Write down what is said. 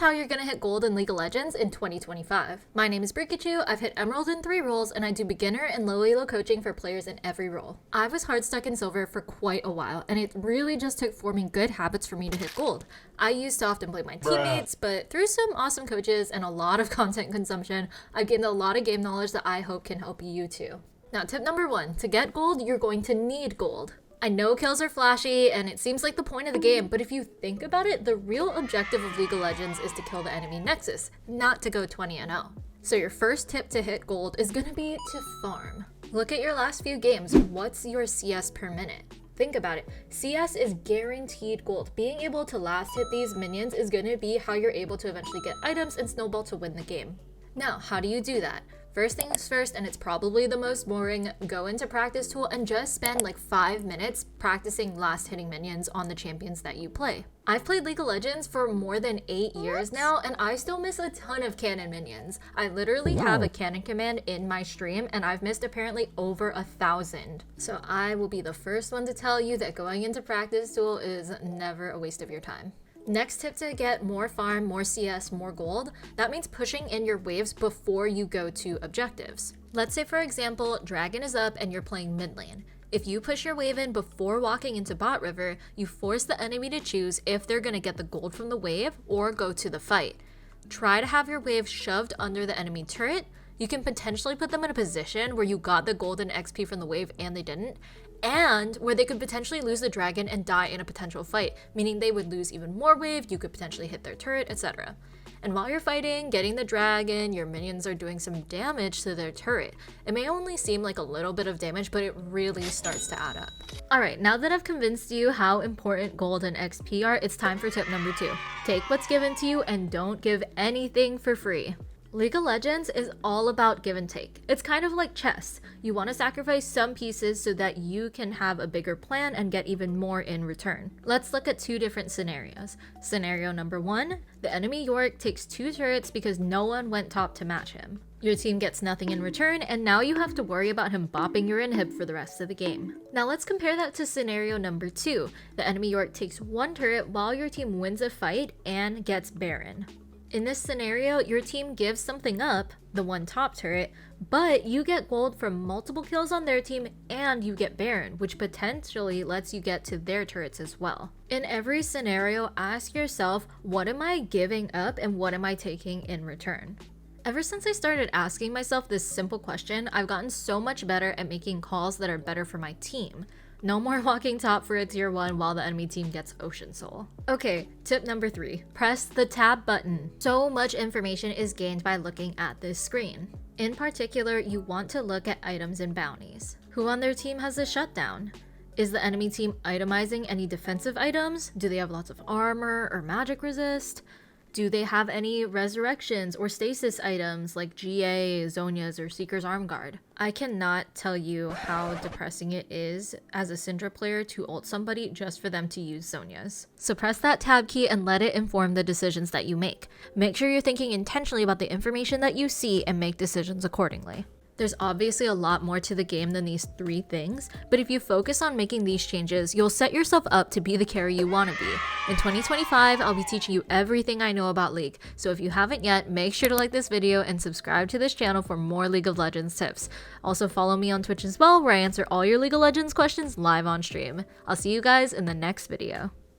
how you're gonna hit gold in League of Legends in 2025. My name is Briikachu, I've hit Emerald in 3 roles, and I do beginner and low elo coaching for players in every role. I was hardstuck in silver for quite a while, and it really just took forming good habits for me to hit gold. I used to often blame my teammates, but through some awesome coaches and a lot of content consumption, I've gained a lot of game knowledge that I hope can help you too. Now, tip number 1, to get gold, you're going to need gold. I know kills are flashy and it seems like the point of the game, but if you think about it, the real objective of League of Legends is to kill the enemy nexus, not to go 20-0. So your first tip to hit gold is going to be to farm. Look at your last few games. What's your CS per minute? Think about it. CS is guaranteed gold. Being able to last hit these minions is going to be how you're able to eventually get items and snowball to win the game. Now, how do you do that? First things first, and it's probably the most boring, go into practice tool and just spend like 5 minutes practicing last hitting minions on the champions that you play. I've played League of Legends for more than 8 years now, and I still miss a ton of cannon minions. I literally have a cannon command in my stream, and I've missed apparently over 1,000. So I will be the first one to tell you that going into practice tool is never a waste of your time. Next tip to get more farm, more CS, more gold, that means pushing in your waves before you go to objectives. Let's say for example, Dragon is up and you're playing mid lane. If you push your wave in before walking into bot river, you force the enemy to choose if they're gonna get the gold from the wave or go to the fight. Try to have your wave shoved under the enemy turret. You can potentially put them in a position where you got the golden XP from the wave and they didn't, and where they could potentially lose the dragon and die in a potential fight, meaning they would lose even more wave, you could potentially hit their turret, etc. And while you're fighting, getting the dragon, your minions are doing some damage to their turret. It may only seem like a little bit of damage, but it really starts to add up. Alright, now that I've convinced you how important gold and XP are, it's time for tip number 2. Take what's given to you and don't give anything for free. League of Legends is all about give and take. It's kind of like chess. You want to sacrifice some pieces so that you can have a bigger plan and get even more in return. Let's look at 2 different scenarios. Scenario number 1, the enemy Yorick takes 2 turrets because no one went top to match him. Your team gets nothing in return, and now you have to worry about him bopping your inhib for the rest of the game. Now let's compare that to scenario number 2. The enemy Yorick takes 1 turret while your team wins a fight and gets Baron. In this scenario, your team gives something up, the 1 top turret, but you get gold from multiple kills on their team and you get Baron, which potentially lets you get to their turrets as well. In every scenario, ask yourself, what am I giving up and what am I taking in return? Ever since I started asking myself this simple question, I've gotten so much better at making calls that are better for my team. No more walking top for a tier 1 while the enemy team gets Ocean Soul. Okay, tip number 3. Press the tab button. So much information is gained by looking at this screen. In particular, you want to look at items and bounties. Who on their team has a shutdown? Is the enemy team itemizing any defensive items? Do they have lots of armor or magic resist? Do they have any resurrections or stasis items like GA, Zhonya's, or Seeker's Arm Guard? I cannot tell you how depressing it is as a Syndra player to ult somebody just for them to use Zhonya's. So press that tab key and let it inform the decisions that you make. Make sure you're thinking intentionally about the information that you see and make decisions accordingly. There's obviously a lot more to the game than these 3 things, but if you focus on making these changes, you'll set yourself up to be the carry you want to be. In 2025, I'll be teaching you everything I know about League, so if you haven't yet, make sure to like this video and subscribe to this channel for more League of Legends tips. Also follow me on Twitch as well, where I answer all your League of Legends questions live on stream. I'll see you guys in the next video.